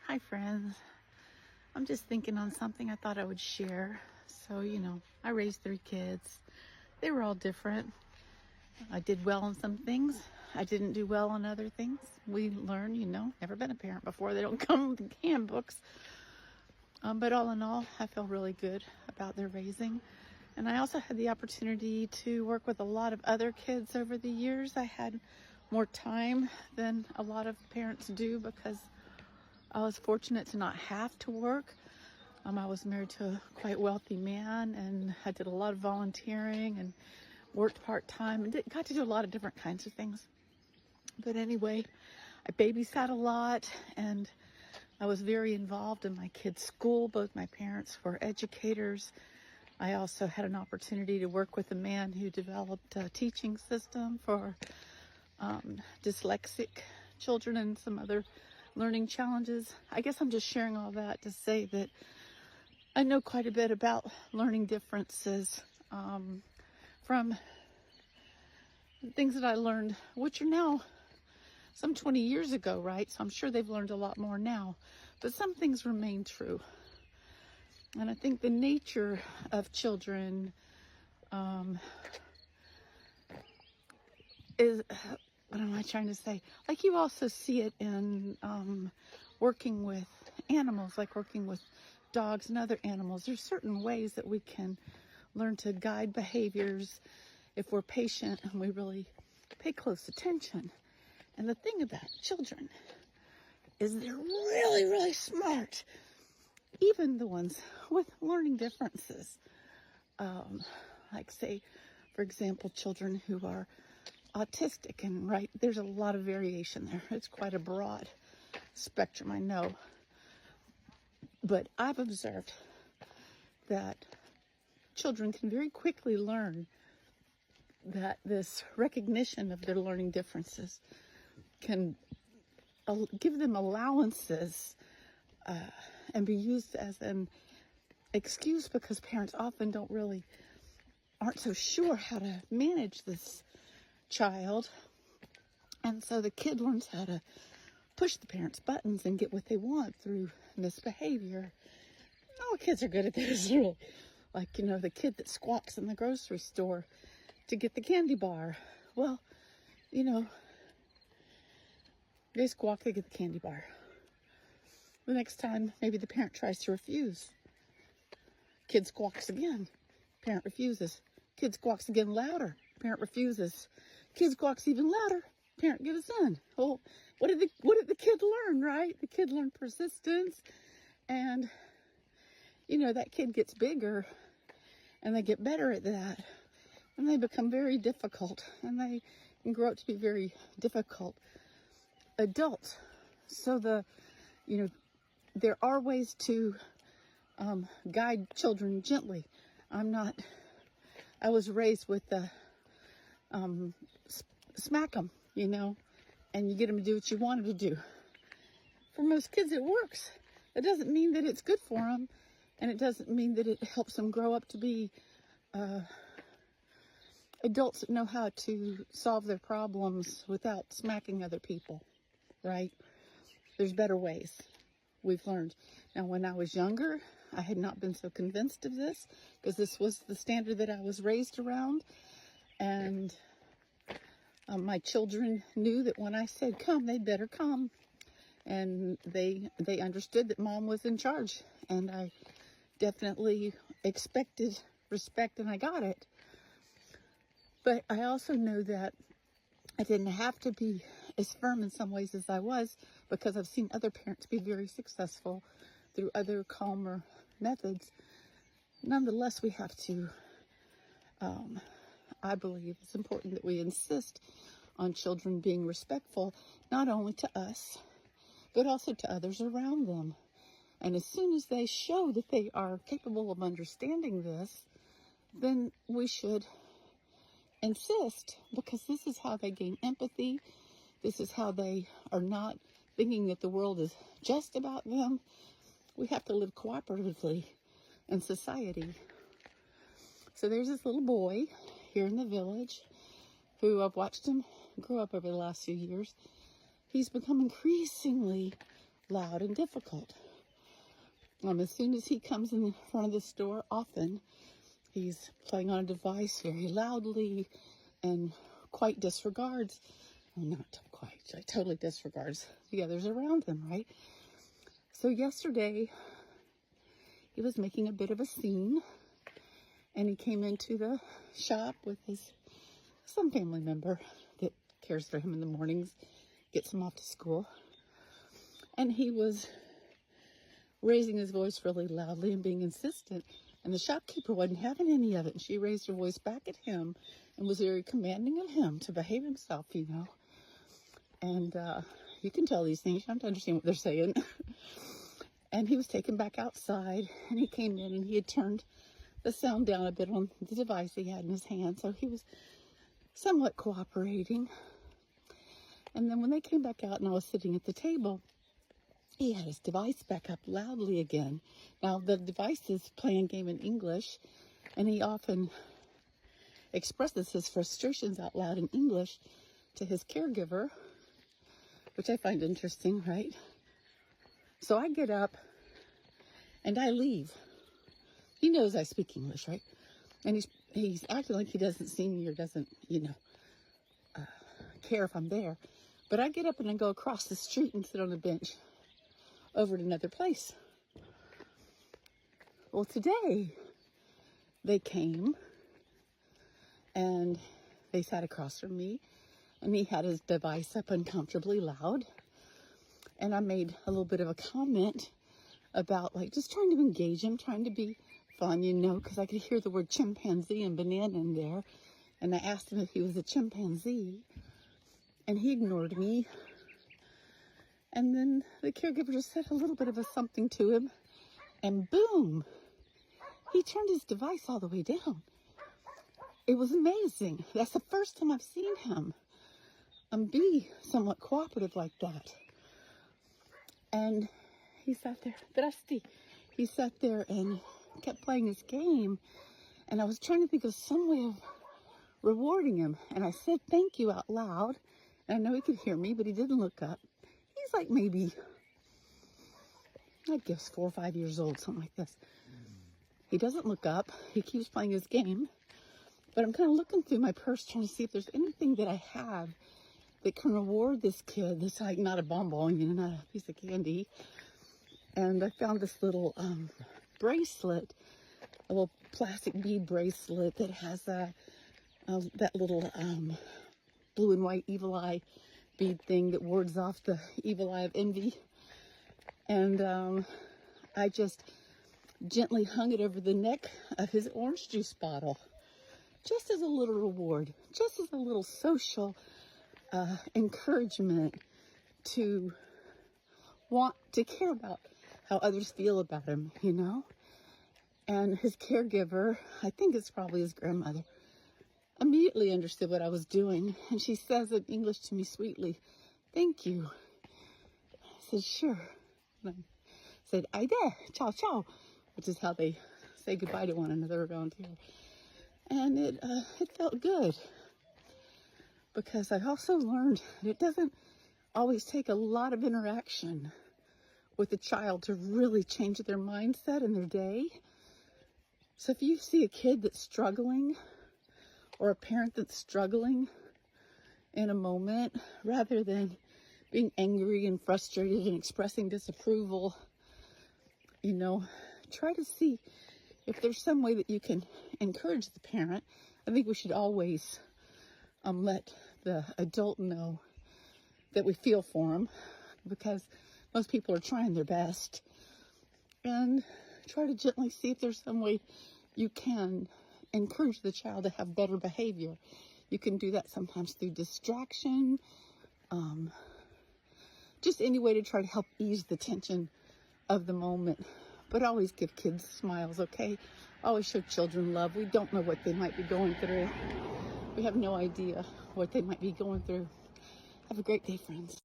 Hi friends. I'm just thinking on something I thought I would share. So, I raised 3 kids. They were all different. I did well on some things. I didn't do well on other things. We learn, never been a parent before. They don't come with handbooks. But all in all, I feel really good about their raising. And I also had the opportunity to work with a lot of other kids over the years. I had more time than a lot of parents do because I was fortunate to not have to work. I was married to a quite wealthy man, and I did a lot of volunteering and worked part-time and got to do a lot of different kinds of things. But anyway, I babysat a lot, and I was very involved in my kids' school. Both my parents were educators. I also had an opportunity to work with a man who developed a teaching system for dyslexic children and some other learning challenges. I guess I'm just sharing all that to say that I know quite a bit about learning differences from things that I learned, which are now some 20 years ago, right? So I'm sure they've learned a lot more now, but some things remain true. And I think the nature of children is, what am I trying to say? Like you also see it in working with animals, like working with dogs and other animals. There's certain ways that we can learn to guide behaviors if we're patient and we really pay close attention. And the thing about children is they're really, really smart. Even the ones with learning differences. Like say, for example, children who are autistic, and right, there's a lot of variation there. It's quite a broad spectrum, I know. But I've observed that children can very quickly learn that this recognition of their learning differences can give them allowances and be used as an excuse because parents often aren't so sure how to manage this child. And so the kid learns how to push the parents' buttons and get what they want through misbehavior. All kids are good at this, really. Like, the kid that squawks in the grocery store to get the candy bar. Well, they squawk, they get the candy bar. The next time, maybe the parent tries to refuse. Kid squawks again. Parent refuses. Kid squawks again louder. Parent refuses. Kid squawks even louder. Parent gives in. Well, what did the kid learn, right? The kid learned persistence, and that kid gets bigger, and they get better at that, and they become very difficult, and they can grow up to be very difficult adults. So there are ways to guide children gently. I was raised with the smack them, and you get them to do what you want them to do. For most kids, it works. It doesn't mean that it's good for them, and it doesn't mean that it helps them grow up to be adults that know how to solve their problems without smacking other people, right? There's better ways, we've learned. Now, when I was younger, I had not been so convinced of this because this was the standard that I was raised around. And my children knew that when I said come, they'd better come. And they understood that mom was in charge. And I definitely expected respect, and I got it. But I also know that I didn't have to be as firm in some ways as I was, because I've seen other parents be very successful through other calmer methods. Nonetheless, we have to, I believe it's important that we insist on children being respectful, not only to us, but also to others around them. And as soon as they show that they are capable of understanding this, then we should insist, because this is how they gain empathy. This is how they are not thinking that the world is just about them. We have to live cooperatively in society. So there's this little boy here in the village who I've watched him grow up over the last few years. He's become increasingly loud and difficult. As soon as he comes in front of the store, often he's playing on a device very loudly and quite disregards, well, not quite, like totally disregards the others around him, right? So yesterday, he was making a bit of a scene, and he came into the shop with some family member that cares for him in the mornings, gets him off to school, and he was raising his voice really loudly and being insistent, and the shopkeeper wasn't having any of it, and she raised her voice back at him and was very commanding of him to behave himself, you know. And you can tell these things, you don't understand what they're saying. And he was taken back outside, and he came in, and he had turned the sound down a bit on the device he had in his hand, so he was somewhat cooperating. And then when they came back out and I was sitting at the table, he had his device back up loudly again. Now, the device is playing a game in English, and he often expresses his frustrations out loud in English to his caregiver, which I find interesting, right? So I get up and I leave. He knows I speak English, right? And he's acting like he doesn't see me or doesn't, care if I'm there. But I get up and I go across the street and sit on a bench over at another place. Well, today they came and they sat across from me, and he had his device up uncomfortably loud. And I made a little bit of a comment about just trying to engage him, trying to be fun, because I could hear the word chimpanzee and banana in there. And I asked him if he was a chimpanzee, and he ignored me. And then the caregiver just said a little bit of a something to him, and boom, he turned his device all the way down. It was amazing. That's the first time I've seen him be somewhat cooperative like that. And he sat there, he sat there and kept playing his game. And I was trying to think of some way of rewarding him. And I said thank you out loud. And I know he could hear me, but he didn't look up. He's like maybe, I guess 4 or 5 years old, something like this. He doesn't look up. He keeps playing his game. But I'm kind of looking through my purse trying to see if there's anything that I have that can reward this kid. That's like not a bonbon, not a piece of candy. And I found this little bracelet, a little plastic bead bracelet that has that little blue and white evil eye bead thing that wards off the evil eye of envy. And I just gently hung it over the neck of his orange juice bottle, just as a little reward, just as a little social encouragement to want to care about how others feel about him, And his caregiver, I think it's probably his grandmother, immediately understood what I was doing. And she says in English to me sweetly, "Thank you." I said, "Sure." And I said, "Aide, ciao, ciao," which is how they say goodbye to one another around here. And it felt good, because I also learned that it doesn't always take a lot of interaction with a child to really change their mindset and their day. So if you see a kid that's struggling, or a parent that's struggling in a moment, rather than being angry and frustrated and expressing disapproval, try to see if there's some way that you can encourage the parent. I think we should always let the adult know that we feel for them, because most people are trying their best. And try to gently see if there's some way you can encourage the child to have better behavior. You can do that sometimes through distraction, just any way to try to help ease the tension of the moment. But always give kids smiles, okay? Always show children love. We don't know what they might be going through. We have no idea what they might be going through. Have a great day, friends.